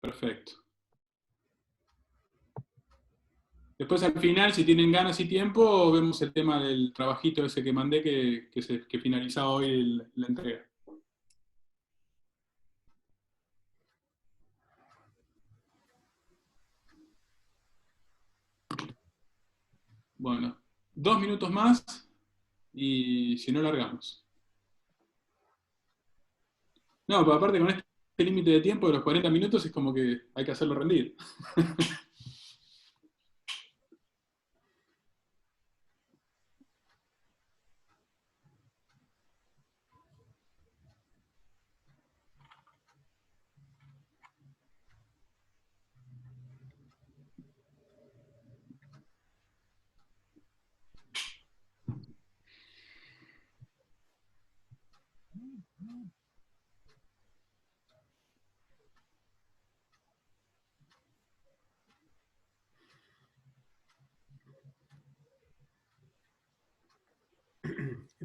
Perfecto. Después al final, si tienen ganas y tiempo, vemos el tema del trabajito ese que mandé que finalizaba hoy la entrega. Bueno, 2 minutos más y si no largamos. No, pero aparte con este límite de tiempo de los 40 minutos es como que hay que hacerlo rendir.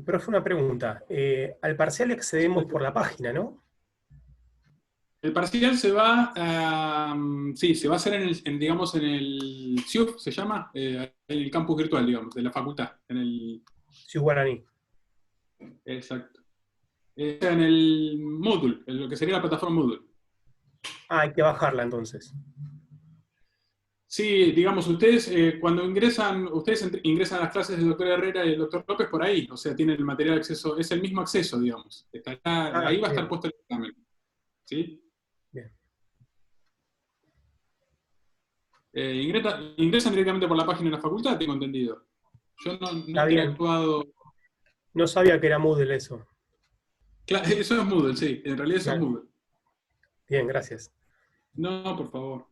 Profe, una pregunta. Al parcial accedemos por la página, ¿no? El parcial se va a, sí, se va a hacer digamos, en el CIUF, se llama, en el campus virtual, digamos, de la facultad. En el, Ciudad Guaraní. exacto. En el Moodle, en lo que sería la plataforma Moodle. Ah, hay que bajarla entonces. Sí, digamos, ustedes cuando ingresan, ingresan a las clases del doctor Herrera y el doctor López por ahí, o sea, tienen el material de acceso, es el mismo acceso, digamos. Ahí va a estar puesto el examen. ¿Sí? Bien. Ingresan directamente por la página de la facultad, tengo entendido. Yo no he interactuado. No sabía que era Moodle eso. Claro, eso es Moodle, sí, en realidad eso es Moodle. Bien, gracias. No, por favor.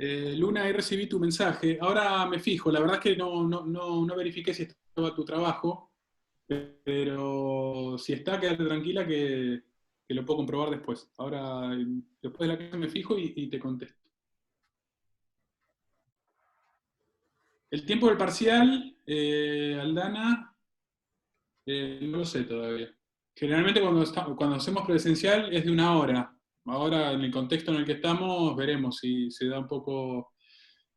Luna, ahí recibí tu mensaje. Ahora me fijo, la verdad es que no verifiqué si estaba tu trabajo, pero si está, quédate tranquila que lo puedo comprobar después. Ahora, después de la clase me fijo y te contesto. El tiempo del parcial, Aldana, no lo sé todavía. Generalmente cuando hacemos presencial es de 1 hora. Ahora, en el contexto en el que estamos, veremos si se da un poco,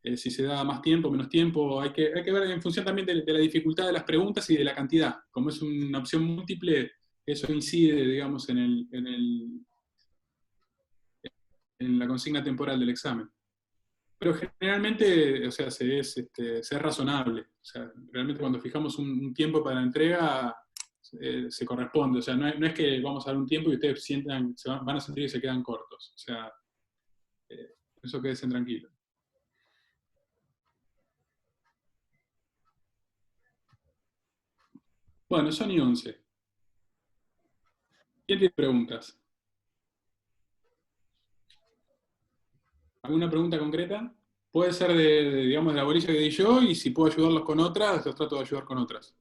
si se da más tiempo, menos tiempo. Hay que ver en función también de la dificultad de las preguntas y de la cantidad. Como es una opción múltiple, eso incide, digamos, en la consigna temporal del examen. Pero generalmente, o sea, se es razonable. O sea, realmente cuando fijamos un tiempo para la entrega, se corresponde. O sea, no es que vamos a dar un tiempo y ustedes van a sentir que se quedan cortos. O sea, eso quédense tranquilos. Bueno, son y 11. ¿Quién tiene preguntas? ¿Alguna pregunta concreta? Puede ser digamos, de la bolilla que di yo, y si puedo ayudarlos con otras, los trato de ayudar con otras.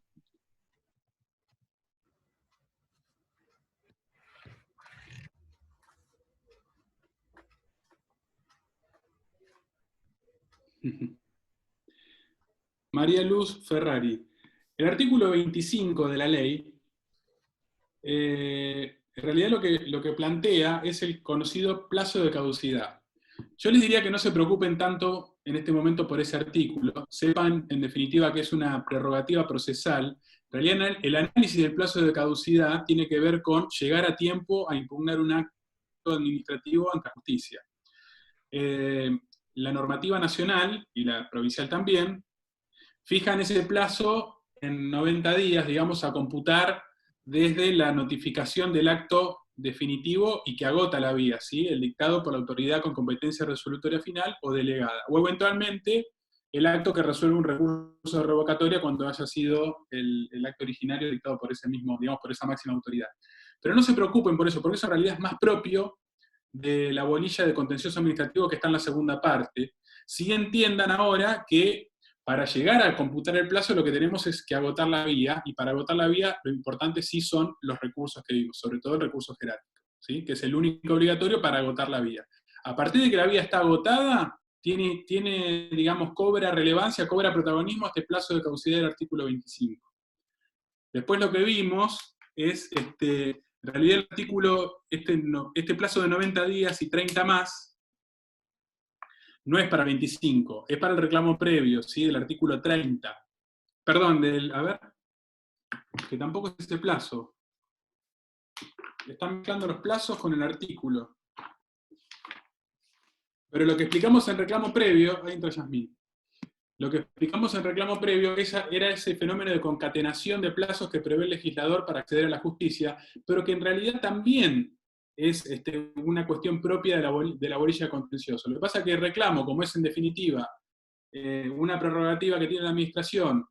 María Luz Ferrari. El artículo 25 de la ley, en realidad lo que plantea es el conocido plazo de caducidad. Yo les diría que no se preocupen tanto en este momento por ese artículo, sepan en definitiva que es una prerrogativa procesal. En realidad el análisis del plazo de caducidad tiene que ver con llegar a tiempo a impugnar un acto administrativo ante la justicia. La normativa nacional, y la provincial también, fijan ese plazo en 90 días, digamos, a computar desde la notificación del acto definitivo y que agota la vía, ¿sí? El dictado por la autoridad con competencia resolutoria final o delegada. O eventualmente el acto que resuelve un recurso de revocatoria cuando haya sido el acto originario dictado por ese mismo, digamos, por esa máxima autoridad. Pero no se preocupen por eso, porque eso en realidad es más propio de la bolilla de contencioso administrativo que está en la segunda parte. Sí entiendan ahora que para llegar a computar el plazo lo que tenemos es que agotar la vía, y para agotar la vía lo importante sí son los recursos que vimos, sobre todo el recurso jerárquico, ¿sí? Que es el único obligatorio para agotar la vía. A partir de que la vía está agotada, tiene, digamos, cobra relevancia, cobra protagonismo este plazo de caducidad del artículo 25. Después lo que vimos es, en realidad el artículo, este plazo de 90 días y 30 más, no es para 25, es para el reclamo previo, ¿sí? Del artículo 30. Perdón, a ver, que tampoco es este plazo. Están mezclando los plazos con el artículo. Pero lo que explicamos en reclamo previo, ahí entra Yasmín. Lo que explicamos en reclamo previo era ese fenómeno de concatenación de plazos que prevé el legislador para acceder a la justicia, pero que en realidad también es una cuestión propia de la bolilla contencioso. Lo que pasa es que el reclamo, como es en definitiva una prerrogativa que tiene la administración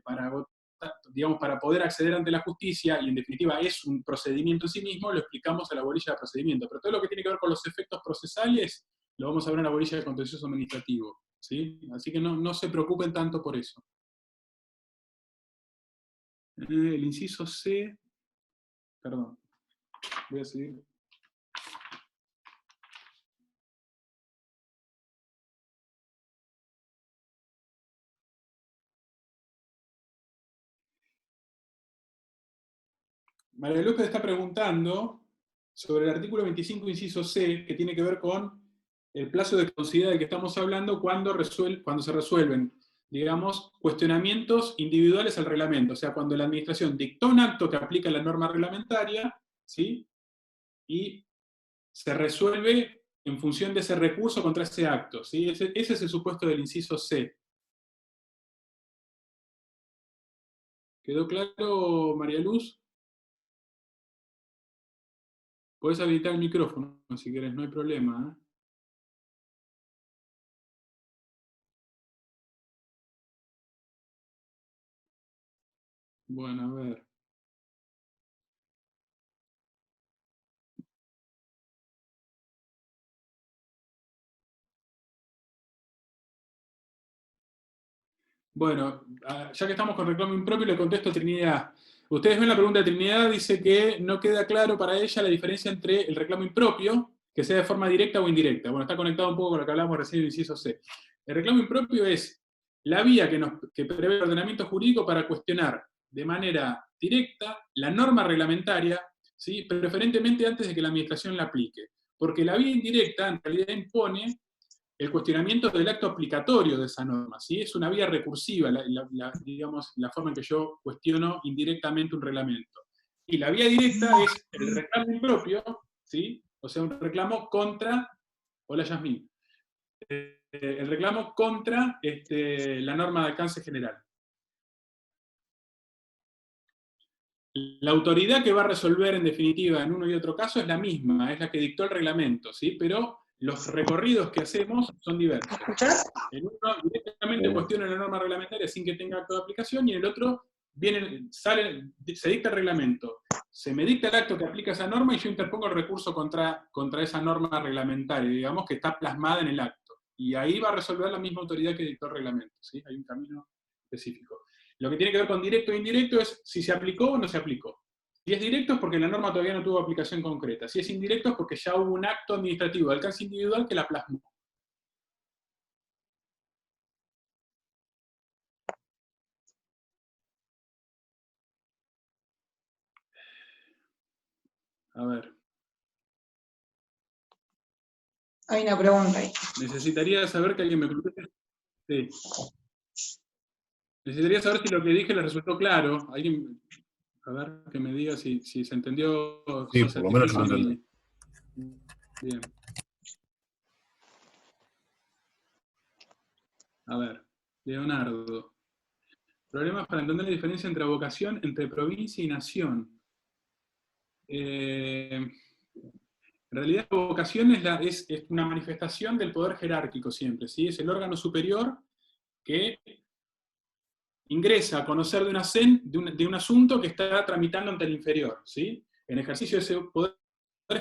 para poder acceder ante la justicia, y en definitiva es un procedimiento en sí mismo, lo explicamos a la bolilla de procedimiento. Pero todo lo que tiene que ver con los efectos procesales, lo vamos a ver en la bolilla de contencioso administrativo, ¿sí? Así que no se preocupen tanto por eso. El inciso C, perdón, voy a seguir. María López está preguntando sobre el artículo 25, inciso C, que tiene que ver con el plazo de caducidad del que estamos hablando cuando se resuelven, digamos, cuestionamientos individuales al reglamento. O sea, cuando la administración dictó un acto que aplica la norma reglamentaria, ¿sí? Y se resuelve en función de ese recurso contra ese acto, ¿sí? Ese es el supuesto del inciso C. ¿Quedó claro, María Luz? Podés habilitar el micrófono si querés, no hay problema, ¿eh? Bueno, a ver. Bueno, ya que estamos con reclamo impropio, le contesto a Trinidad. Ustedes ven la pregunta de Trinidad, dice que no queda claro para ella la diferencia entre el reclamo impropio, que sea de forma directa o indirecta. Bueno, está conectado un poco con lo que hablamos recién del inciso C. El reclamo impropio es la vía que prevé el ordenamiento jurídico para cuestionar de manera directa la norma reglamentaria, ¿sí? Preferentemente antes de que la administración la aplique. Porque la vía indirecta en realidad impone el cuestionamiento del acto aplicatorio de esa norma, ¿sí? Es una vía recursiva, digamos, la forma en que yo cuestiono indirectamente un reglamento. Y la vía directa es el reclamo impropio, ¿sí? O sea, un reclamo contra, hola Yasmín, el reclamo contra la norma de alcance general. La autoridad que va a resolver en definitiva en uno y otro caso es la misma, es la que dictó el reglamento, ¿sí? Pero los recorridos que hacemos son diversos. En uno directamente cuestiona la norma reglamentaria sin que tenga acto de aplicación, y en el otro se dicta el reglamento, se me dicta el acto que aplica esa norma y yo interpongo el recurso contra esa norma reglamentaria, digamos, que está plasmada en el acto. Y ahí va a resolver la misma autoridad que dictó el reglamento, ¿sí? Hay un camino específico. Lo que tiene que ver con directo e indirecto es si se aplicó o no se aplicó. Si es directo es porque la norma todavía no tuvo aplicación concreta. Si es indirecto es porque ya hubo un acto administrativo de alcance individual que la plasmó. A ver. Hay una pregunta ahí. Necesitaría saber que alguien me conteste. Sí. Necesitaría saber si lo que dije le resultó claro. Alguien, a ver, que me diga si se entendió. Sí, por lo menos lo entendí. Bien. A ver, Leonardo. Problemas para entender la diferencia entre vocación, entre provincia y nación. En realidad la vocación es una manifestación del poder jerárquico siempre, ¿sí? Es el órgano superior que ingresa a conocer de un asunto que está tramitando ante el inferior, ¿sí? En ejercicio de ese poder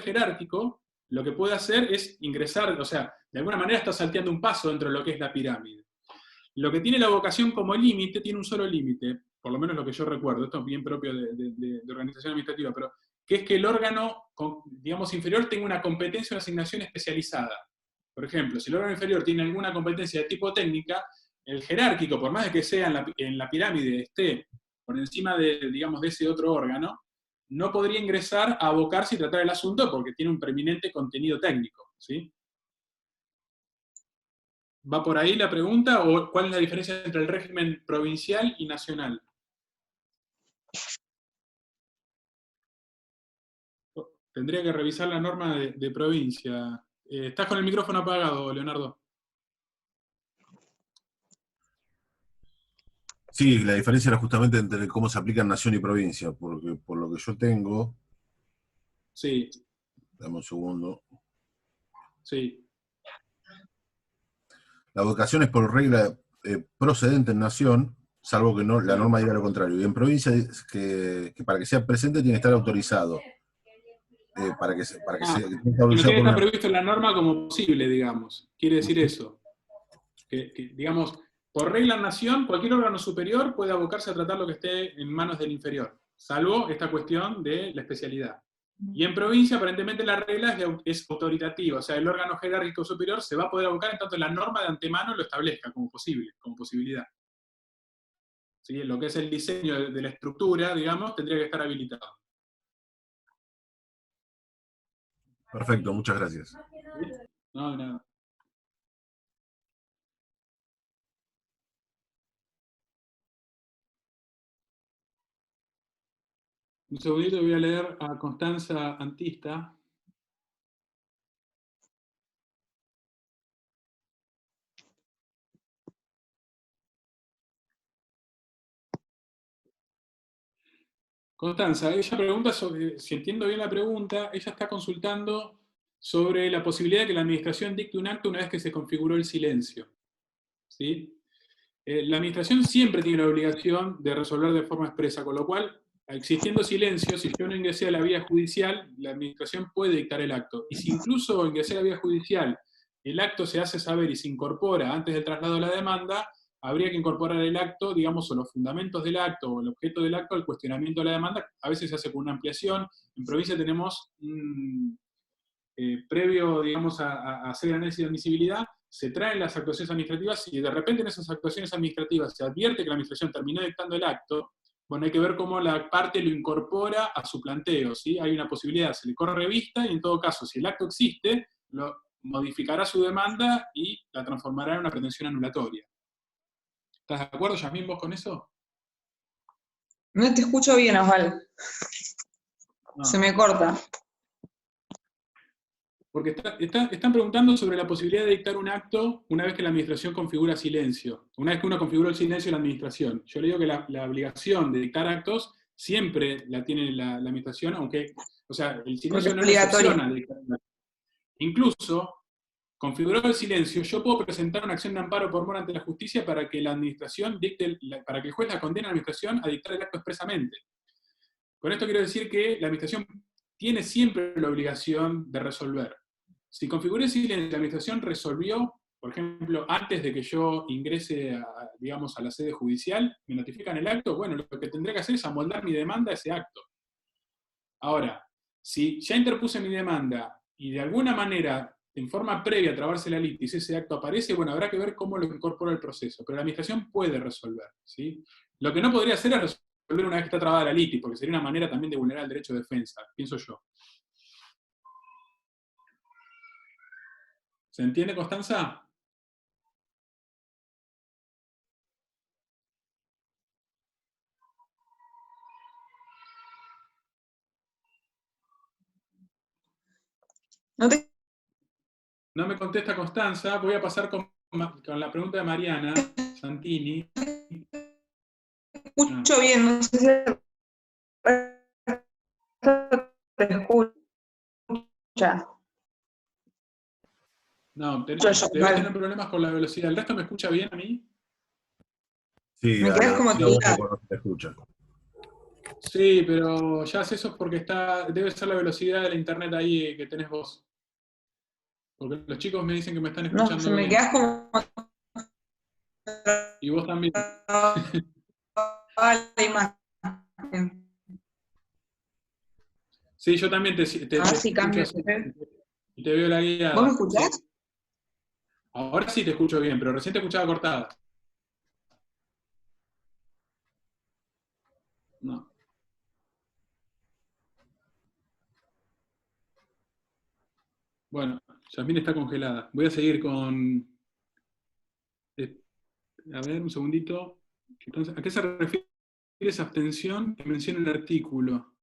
jerárquico, lo que puede hacer es ingresar, o sea, de alguna manera está salteando un paso dentro de lo que es la pirámide. Lo que tiene la vocación como límite, tiene un solo límite, por lo menos lo que yo recuerdo, esto es bien propio de organización administrativa, pero que es que el órgano, digamos, inferior tenga una competencia o una asignación especializada. Por ejemplo, si el órgano inferior tiene alguna competencia de tipo técnica, el jerárquico, por más de que sea en la pirámide, esté por encima digamos, de ese otro órgano, no podría ingresar a abocarse y tratar el asunto porque tiene un preeminente contenido técnico, ¿sí? ¿Va por ahí la pregunta o cuál es la diferencia entre el régimen provincial y nacional? Tendría que revisar la norma de provincia. Estás con el micrófono apagado, Leonardo. Sí, la diferencia era justamente entre cómo se aplican nación y provincia, porque por lo que yo tengo, Sí, dame un segundo, sí. la vocación es por regla procedente en nación, salvo que no, la Claro. norma diga lo contrario. Y en provincia, que para que sea presente tiene que estar autorizado. Para que tenga que estar Y no tiene autorizado que por estar una... previsto en la norma como posible, digamos. Quiere decir eso. Que, digamos, por regla en nación, cualquier órgano superior puede abocarse a tratar lo que esté en manos del inferior, salvo esta cuestión de la especialidad. Y en provincia, aparentemente, la regla es autoritativa, o sea, el órgano jerárquico superior se va a poder abocar en tanto la norma de antemano lo establezca como posible, como posibilidad. ¿Sí? Lo que es el diseño de la estructura, digamos, tendría que estar habilitado. Perfecto, muchas gracias. ¿Sí? No, nada. Un segundito, voy a leer a Constanza Antista. Constanza, ella pregunta sobre, si entiendo bien la pregunta, ella está consultando sobre la posibilidad de que la administración dicte un acto una vez que se configuró el silencio. ¿Sí? La administración siempre tiene la obligación de resolver de forma expresa, con lo cual, existiendo silencio, si yo no ingresé a la vía judicial, la administración puede dictar el acto. Y si incluso ingresé a la vía judicial, el acto se hace saber y se incorpora antes del traslado de la demanda, habría que incorporar el acto, digamos, o los fundamentos del acto, o el objeto del acto, al cuestionamiento de la demanda. A veces se hace con una ampliación. En provincia tenemos previo, digamos, a hacer el análisis de admisibilidad, se traen las actuaciones administrativas y de repente en esas actuaciones administrativas se advierte que la administración terminó dictando el acto. Bueno, hay que ver cómo la parte lo incorpora a su planteo, ¿sí? Hay una posibilidad, se le corre revista y en todo caso, si el acto existe, lo modificará su demanda y la transformará en una pretensión anulatoria. ¿Estás de acuerdo, Yasmín, vos con eso? No te escucho bien, Osvaldo. No. Se me corta. Porque están preguntando sobre la posibilidad de dictar un acto una vez que la administración configura silencio. Una vez que uno configura el silencio en la administración. Yo le digo que la obligación de dictar actos siempre la tiene la administración, aunque, o sea, el silencio no es la excepción a dictar un acto. Incluso, configurado el silencio, yo puedo presentar una acción de amparo por mora ante la justicia para que la administración dicte, para que el juez la condene a la administración a dictar el acto expresamente. Con esto quiero decir que la administración tiene siempre la obligación de resolver. Si configuré el silencio, la administración resolvió, por ejemplo, antes de que yo ingrese, digamos, a la sede judicial, me notifican el acto, bueno, lo que tendré que hacer es amoldar mi demanda a ese acto. Ahora, si ya interpuse mi demanda y de alguna manera, en forma previa a trabarse la litis, ese acto aparece, bueno, habrá que ver cómo lo incorpora el proceso, pero la administración puede resolver, ¿sí? Lo que no podría hacer es resolver una vez que está trabada la litis, porque sería una manera también de vulnerar el derecho de defensa, pienso yo. ¿Se entiende, Constanza? No me contesta Constanza, voy a pasar con la pregunta de Mariana Santini. Escucho bien, no sé si te escucha. No, debes tener problemas con la velocidad. ¿El resto me escucha bien a mí? Sí, Me quedas como cuando te escucha. Sí, pero ya sé eso porque debe ser la velocidad de la internet ahí que tenés vos. Porque los chicos me dicen que me están No, escuchando se me bien. quedas como Y vos también. la imagen. Sí, yo también te A ver si escucho cambio. así. Y te veo la ¿Vos me guiada. escuchás? Sí. Ahora sí te escucho bien, pero recién te escuchaba cortada. No. Bueno, Yasmín está congelada. Voy a seguir con... A ver, un segundito. Entonces, ¿a qué se refiere esa abstención que menciona el artículo?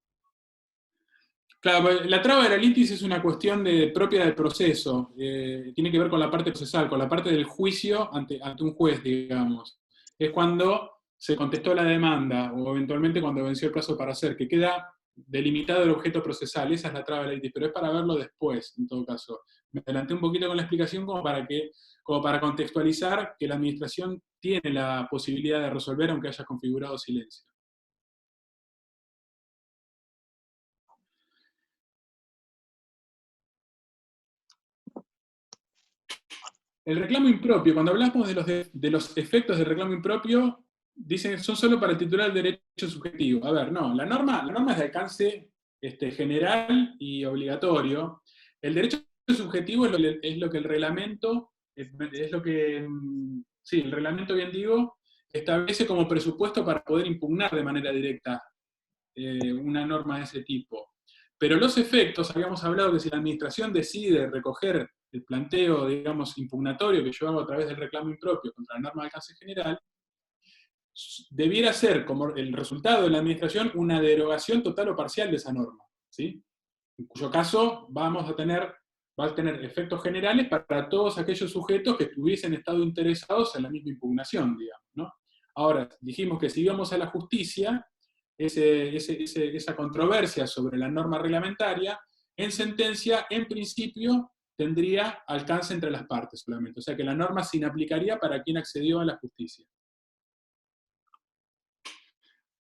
Claro, la traba de la litis es una cuestión propia del proceso. Tiene que ver con la parte procesal, con la parte del juicio ante un juez, digamos. Es cuando se contestó la demanda, o eventualmente cuando venció el plazo para hacer, que queda delimitado el objeto procesal. Esa es la traba de la litis, pero es para verlo después, en todo caso. Me adelanté un poquito con la explicación como para contextualizar que la administración tiene la posibilidad de resolver aunque haya configurado silencio. El reclamo impropio, cuando hablamos de los efectos del reclamo impropio, dicen que son solo para el titular del derecho subjetivo. A ver, no, la norma es de alcance general y obligatorio. El derecho subjetivo es lo que el reglamento, es lo que, sí, el reglamento, bien digo, establece como presupuesto para poder impugnar de manera directa una norma de ese tipo. Pero los efectos, habíamos hablado que si la administración decide recoger el planteo, digamos, impugnatorio que yo hago a través del reclamo impropio contra la norma de alcance general, debiera ser, como el resultado de la administración, una derogación total o parcial de esa norma, ¿sí? En cuyo caso va a tener efectos generales para todos aquellos sujetos que hubiesen estado interesados en la misma impugnación, digamos, ¿no? Ahora, dijimos que si íbamos a la justicia, esa controversia sobre la norma reglamentaria, en sentencia, en principio, tendría alcance entre las partes solamente. O sea que la norma se inaplicaría para quien accedió a la justicia.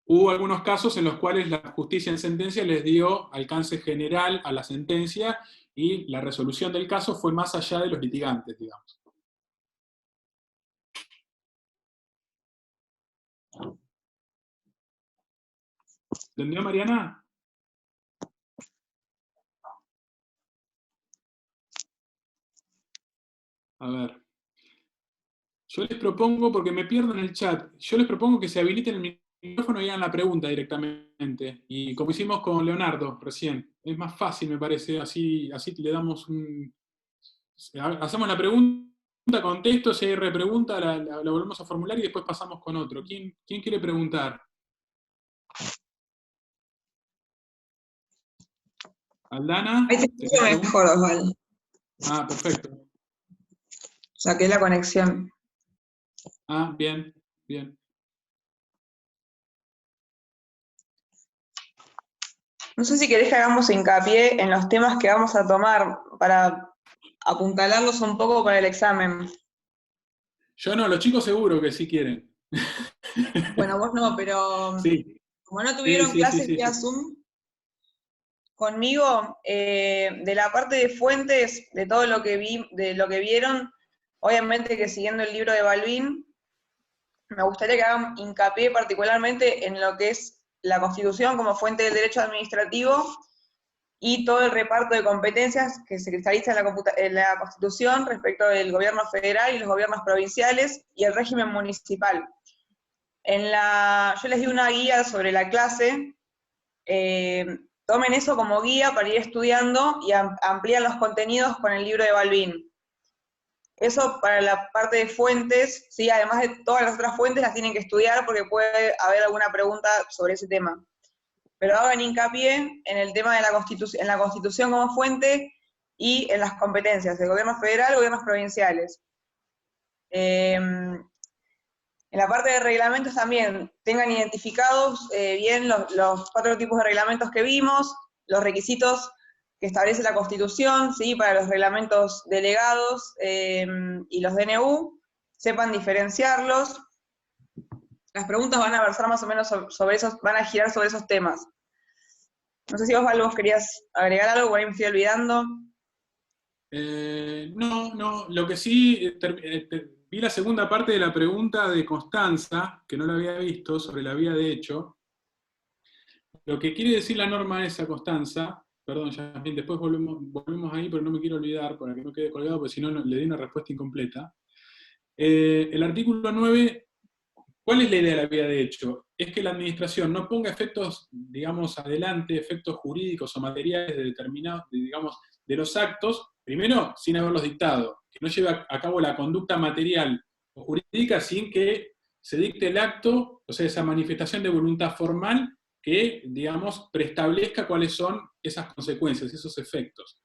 Hubo algunos casos en los cuales la justicia en sentencia les dio alcance general a la sentencia y la resolución del caso fue más allá de los litigantes, digamos. ¿Entendió, Mariana? A ver. Yo les propongo, porque me pierdo en el chat, yo les propongo que se habiliten el micrófono y hagan la pregunta directamente. Y como hicimos con Leonardo recién, es más fácil, me parece, así le damos hacemos la pregunta, contesto, si hay repregunta, la volvemos a formular y después pasamos con otro. ¿Quién quiere preguntar? ¿Aldana? Ahí te escucho mejor, Osvaldo. Ah, perfecto. Saqué la conexión. Ah, bien, bien. No sé si querés que hagamos hincapié en los temas que vamos a tomar para apuntalarlos un poco para el examen. Yo no, los chicos seguro que sí quieren. Bueno, vos no, pero Sí. como no tuvieron Sí. clases vía Zoom conmigo, de la parte de fuentes, de todo lo que vi, de lo que vieron, obviamente que siguiendo el libro de Balbín, me gustaría que hagan hincapié particularmente en lo que es la Constitución como fuente del derecho administrativo y todo el reparto de competencias que se cristaliza en la Constitución respecto del gobierno federal y los gobiernos provinciales y el régimen municipal. Yo les di una guía sobre la clase, tomen eso como guía para ir estudiando y amplían los contenidos con el libro de Balbín. Eso para la parte de fuentes, ¿sí? Además de todas las otras fuentes las tienen que estudiar porque puede haber alguna pregunta sobre ese tema. Pero hagan hincapié en el tema de en la Constitución como fuente y en las competencias del gobierno federal y gobiernos provinciales. En la parte de reglamentos también, tengan identificados bien los 4 tipos de reglamentos que vimos, los requisitos que establece la Constitución, ¿sí? Para los reglamentos delegados y los DNU, sepan diferenciarlos. Las preguntas van a versar más o menos sobre esos, van a girar sobre esos temas. No sé si vos querías agregar algo, por ahí me estoy olvidando. No, lo que sí, vi la segunda parte de la pregunta de Constanza, que no la había visto, sobre la vía de hecho. Lo que quiere decir la norma esa, Constanza, perdón, Yasmín, después volvemos ahí, pero no me quiero olvidar para que no quede colgado, porque si no le di una respuesta incompleta. El artículo 9, ¿cuál es la idea de la vía de hecho? Es que la administración no ponga efectos, digamos, adelante, efectos jurídicos o materiales de determinados, digamos, de los actos, primero, sin haberlos dictado, que no lleve a cabo la conducta material o jurídica sin que se dicte el acto, o sea, esa manifestación de voluntad formal que, digamos, preestablezca cuáles son esas consecuencias, esos efectos.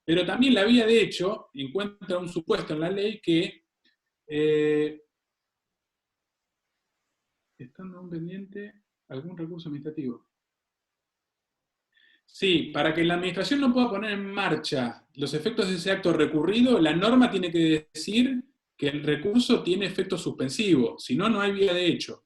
Pero también la vía de hecho encuentra un supuesto en la ley que estando aún pendiente algún recurso administrativo. Sí, para que la administración no pueda poner en marcha los efectos de ese acto recurrido, la norma tiene que decir que el recurso tiene efecto suspensivo, si no, no hay vía de hecho.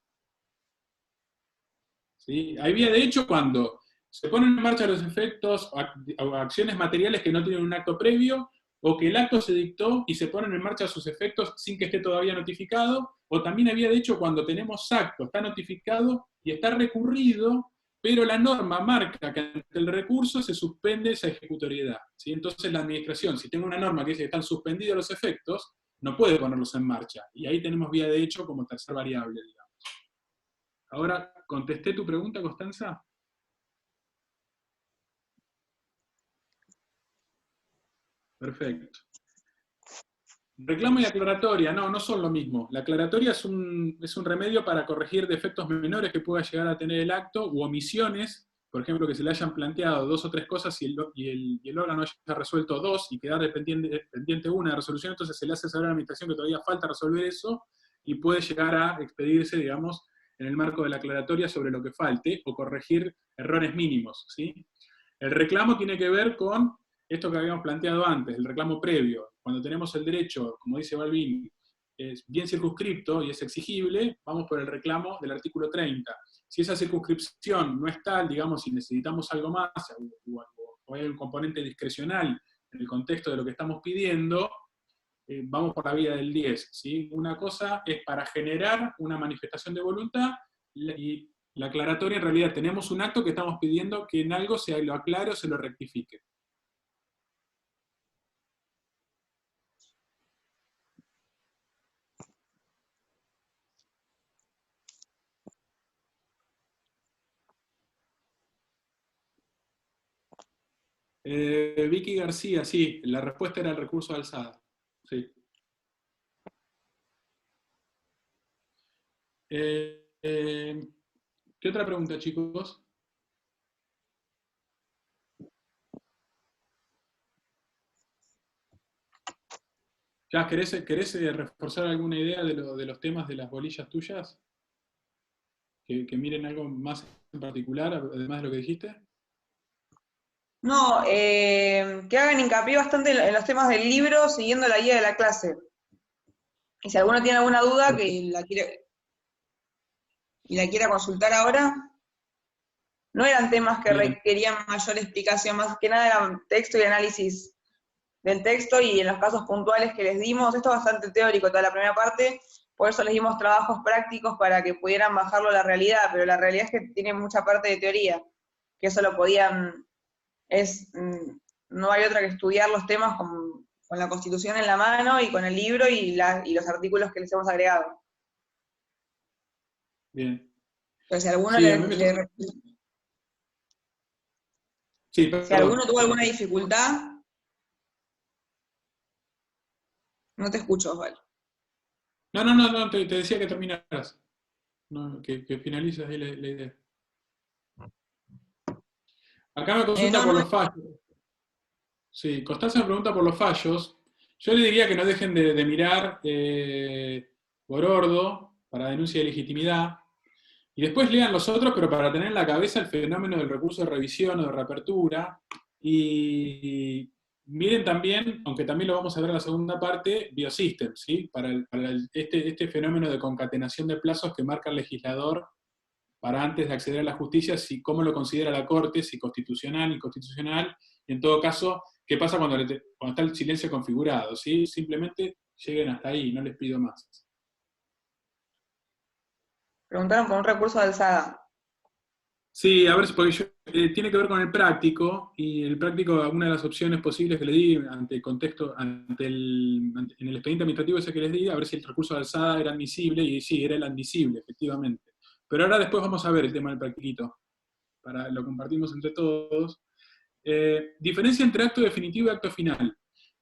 ¿Sí? Hay vía de hecho cuando se ponen en marcha los efectos o acciones materiales que no tienen un acto previo, o que el acto se dictó y se ponen en marcha sus efectos sin que esté todavía notificado, o también había de hecho cuando tenemos acto, está notificado y está recurrido, pero la norma marca que ante el recurso se suspende esa ejecutoriedad. ¿Sí? Entonces la administración, si tengo una norma que dice que están suspendidos los efectos, no puede ponerlos en marcha. Y ahí tenemos vía de hecho como tercer variable, digamos. Ahora, ¿contesté tu pregunta, Constanza? Perfecto. Reclamo y aclaratoria, no son lo mismo. La aclaratoria es un remedio para corregir defectos menores que pueda llegar a tener el acto, u omisiones, por ejemplo, que se le hayan planteado 2 o 3 cosas y el órgano haya resuelto 2 y quedar pendiente una de resolución, entonces se le hace saber a la administración que todavía falta resolver eso y puede llegar a expedirse, digamos, en el marco de la aclaratoria sobre lo que falte, o corregir errores mínimos, ¿sí? El reclamo tiene que ver con esto que habíamos planteado antes, el reclamo previo. Cuando tenemos el derecho, como dice Balbín, es bien circunscripto y es exigible, vamos por el reclamo del artículo 30. Si esa circunscripción no es tal, digamos, si necesitamos algo más, o hay un componente discrecional en el contexto de lo que estamos pidiendo, vamos por la vía del 10. ¿Sí? Una cosa es para generar una manifestación de voluntad, y la aclaratoria en realidad tenemos un acto que estamos pidiendo que en algo se lo aclare o se lo rectifique. Vicky García, sí, la respuesta era el recurso de alzada. Sí. ¿Qué otra pregunta, chicos? ¿Ya querés reforzar alguna idea de los temas de las bolillas tuyas? Que miren algo más en particular, además de lo que dijiste. No, que hagan hincapié bastante en los temas del libro siguiendo la guía de la clase. Y si alguno tiene alguna duda que la quiera consultar ahora, no eran temas que Bien. requerían mayor explicación, más que nada eran texto y análisis del texto, y en los casos puntuales que les dimos, esto es bastante teórico toda la primera parte, por eso les dimos trabajos prácticos para que pudieran bajarlo a la realidad, pero la realidad es que tiene mucha parte de teoría, que eso lo podían, no hay otra que estudiar los temas con la Constitución en la mano y con el libro y los artículos que les hemos agregado. Bien. Pero si alguno, Sí, Sí, si alguno tuvo alguna dificultad, no te escucho, Osvaldo. No, te decía que terminaras. No, que finalices ahí la idea. Acá me consulta por los fallos. Sí, Constanza me pregunta por los fallos. Yo le diría que no dejen de mirar por Ordo para denuncia de legitimidad. Y después lean los otros, pero para tener en la cabeza el fenómeno del recurso de revisión o de reapertura. Y miren también, aunque también lo vamos a ver en la segunda parte, Biosystems, ¿sí? Para este fenómeno de concatenación de plazos que marca el legislador para antes de acceder a la justicia, cómo lo considera la Corte, si constitucional, inconstitucional, y en todo caso, ¿Qué pasa cuando está el silencio configurado? ¿Sí? Simplemente lleguen hasta ahí, no les pido más. Preguntaron por un recurso de alzada. Sí, a ver, porque tiene que ver con el práctico, y el práctico, una de las opciones posibles que le di ante el contexto, en el expediente administrativo ese que les di, a ver si el recurso de alzada era admisible, y sí, era el admisible, efectivamente. Pero ahora después vamos a ver el tema del practiquito, lo compartimos entre todos. Diferencia entre acto definitivo y acto final.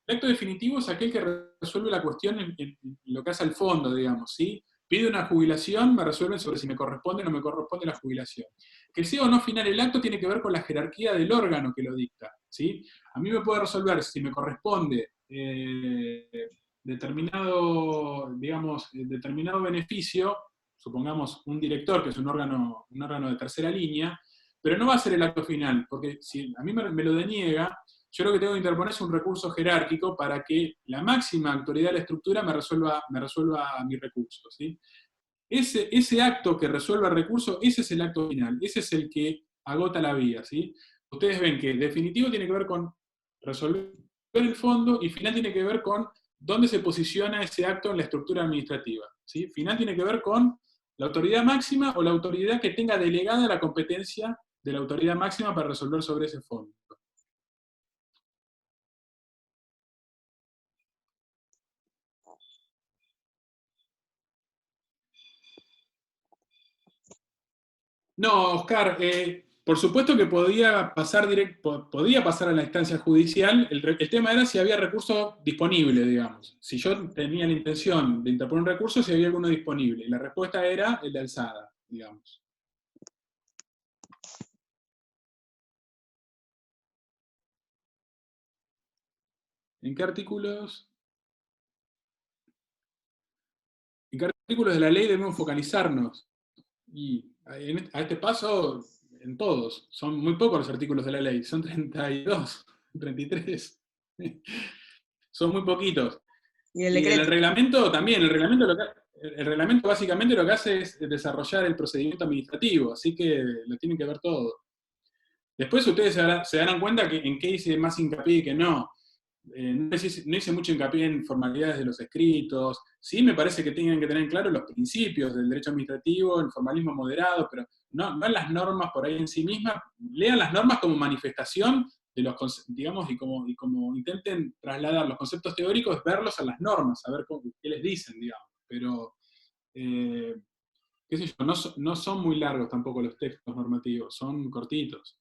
El acto definitivo es aquel que resuelve la cuestión en lo que hace al fondo, digamos, ¿sí? Pide una jubilación, me resuelven sobre si me corresponde o no me corresponde la jubilación. Que sea o no final el acto tiene que ver con la jerarquía del órgano que lo dicta, ¿sí? A mí me puede resolver si me corresponde determinado beneficio, supongamos un director, que es un órgano de tercera línea, pero no va a ser el acto final, porque si a mí me lo deniega, yo lo que tengo que interponer es un recurso jerárquico para que la máxima autoridad de la estructura me resuelva mi recurso, ¿sí? Ese acto que resuelva el recurso, ese es el acto final, ese es el que agota la vía, ¿sí? Ustedes ven que definitivo tiene que ver con resolver el fondo, y final tiene que ver con dónde se posiciona ese acto en la estructura administrativa, ¿sí? Final tiene que ver con la autoridad máxima o la autoridad que tenga delegada la competencia de la autoridad máxima para resolver sobre ese fondo. No, Oscar, por supuesto que podía pasar a la instancia judicial. El tema era si había recurso disponible, digamos. Si yo tenía la intención de interponer un recurso, si había alguno disponible. Y la respuesta era el de alzada, digamos. ¿En qué artículos? ¿En qué artículos de la ley debemos focalizarnos? Y a este paso, en todos. Son muy pocos los artículos de la ley, son 32, 33. Son muy poquitos. Y el Y decreto. el reglamento también, el reglamento básicamente lo que hace es desarrollar el procedimiento administrativo, así que lo tienen que ver todo. Después ustedes se darán cuenta que en qué hice más hincapié y que no. No hice mucho hincapié en formalidades de los escritos. Sí me parece que tienen que tener claro los principios del derecho administrativo, el formalismo moderado, pero no en las normas por ahí en sí mismas. Lean las normas como manifestación de los, digamos, y como intenten trasladar los conceptos teóricos, verlos a las normas, a ver qué les dicen, digamos. Pero, qué sé yo, no son muy largos tampoco los textos normativos, son cortitos.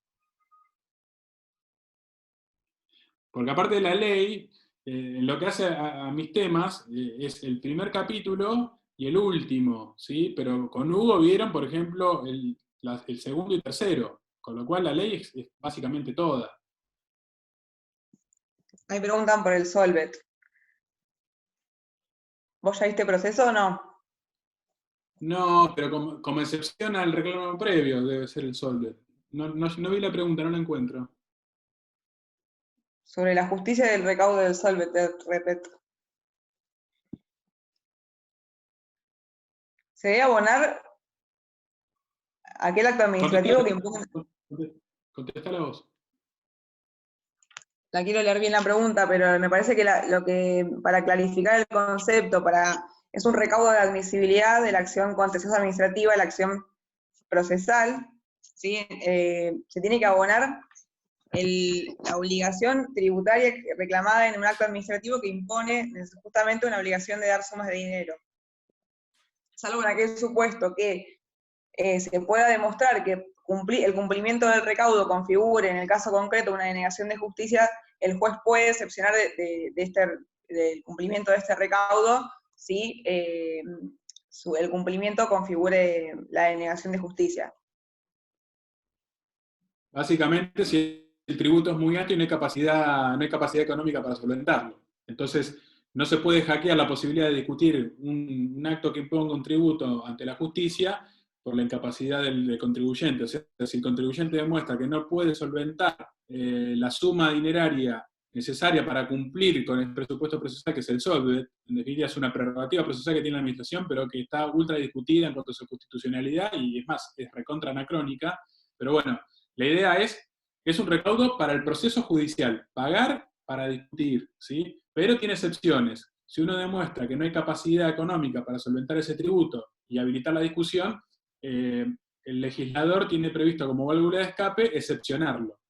Porque aparte de la ley, lo que hace a mis temas es el primer capítulo y el último, ¿sí? Pero con Hugo vieron, por ejemplo, el segundo y tercero, con lo cual la ley es básicamente toda. Ahí preguntan por el Solvet. ¿Vos ya viste proceso o no? No, pero como excepción al reclamo previo debe ser el Solvet. No vi la pregunta, no la encuentro. Sobre la justicia del recaudo del Solvet, repito. Se debe abonar aquel acto administrativo que imponga. Contesta la voz. La quiero leer bien la pregunta, pero me parece que para clarificar el concepto, es un recaudo de admisibilidad de la acción contenciosa administrativa, de la acción procesal, ¿sí? Se tiene que abonar la obligación tributaria reclamada en un acto administrativo que impone justamente una obligación de dar sumas de dinero. Salvo en aquel supuesto que se pueda demostrar que el cumplimiento del recaudo configure en el caso concreto una denegación de justicia, el juez puede excepcionar del cumplimiento de este recaudo si el cumplimiento configure la denegación de justicia. Básicamente, si el tributo es muy alto y no hay capacidad económica para solventarlo. Entonces, no se puede hackear la posibilidad de discutir un acto que imponga un tributo ante la justicia por la incapacidad del contribuyente. O sea, si el contribuyente demuestra que no puede solventar la suma dineraria necesaria para cumplir con el presupuesto procesal, que es el Solvet, en definitiva es una prerrogativa procesal que tiene la administración, pero que está ultra discutida en cuanto a su constitucionalidad, y es más, es recontra anacrónica, pero bueno, la idea es un recaudo para el proceso judicial, pagar para discutir, ¿sí? Pero tiene excepciones. Si uno demuestra que no hay capacidad económica para solventar ese tributo y habilitar la discusión, el legislador tiene previsto como válvula de escape excepcionarlo.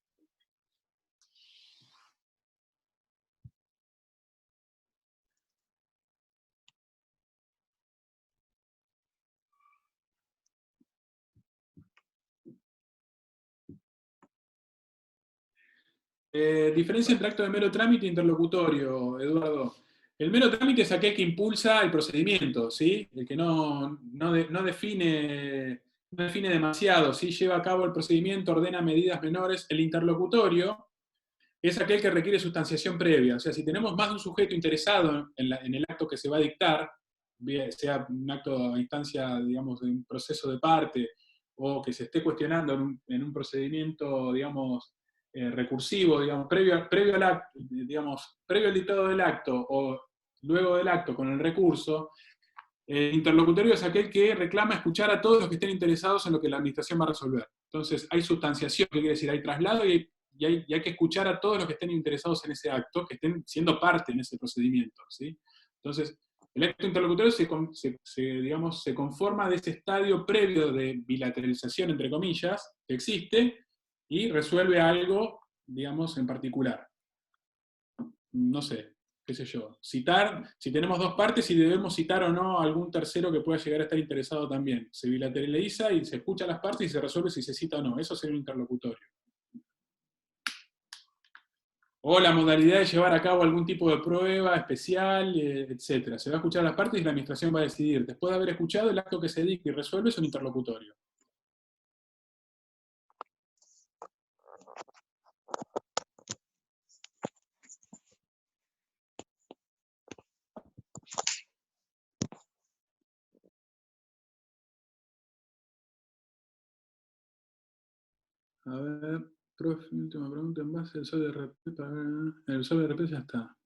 Diferencia entre acto de mero trámite e interlocutorio, Eduardo. El mero trámite es aquel que impulsa el procedimiento, ¿sí? El que no define demasiado, ¿sí? Lleva a cabo el procedimiento, ordena medidas menores. El interlocutorio es aquel que requiere sustanciación previa. O sea, si tenemos más de un sujeto interesado en el acto que se va a dictar, sea un acto a instancia, digamos, de un proceso de parte, o que se esté cuestionando en un procedimiento, digamos, recursivo, digamos, previo al acto, digamos, previo al dictado del acto o luego del acto con el recurso, el interlocutorio es aquel que reclama escuchar a todos los que estén interesados en lo que la administración va a resolver. Entonces, hay sustanciación, que quiere decir, hay traslado y hay que escuchar a todos los que estén interesados en ese acto, que estén siendo parte en ese procedimiento, ¿sí? Entonces, el acto interlocutorio se conforma de ese estadio previo de bilateralización, entre comillas, que existe, y resuelve algo, digamos, en particular. No sé, qué sé yo. Citar, si tenemos dos partes, si debemos citar o no a algún tercero que pueda llegar a estar interesado también. Se bilateraliza y se escucha las partes y se resuelve si se cita o no. Eso sería un interlocutorio. O la modalidad de llevar a cabo algún tipo de prueba especial, etc. Se va a escuchar las partes y la administración va a decidir. Después de haber escuchado, el acto que se dicta y resuelve es un interlocutorio. A ver, profe, última pregunta en base al SOBRP. El SOBRP ya está.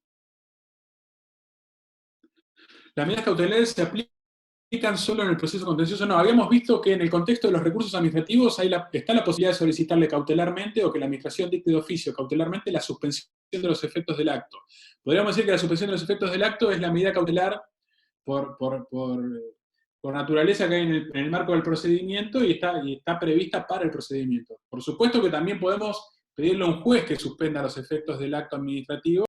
Las medidas cautelares se aplican solo en el proceso contencioso. No, habíamos visto que en el contexto de los recursos administrativos está la posibilidad de solicitarle cautelarmente o que la administración dicte de oficio cautelarmente la suspensión de los efectos del acto. Podríamos decir que la suspensión de los efectos del acto es la medida cautelar por naturaleza que hay en el marco del procedimiento y está prevista para el procedimiento. Por supuesto que también podemos pedirle a un juez que suspenda los efectos del acto administrativo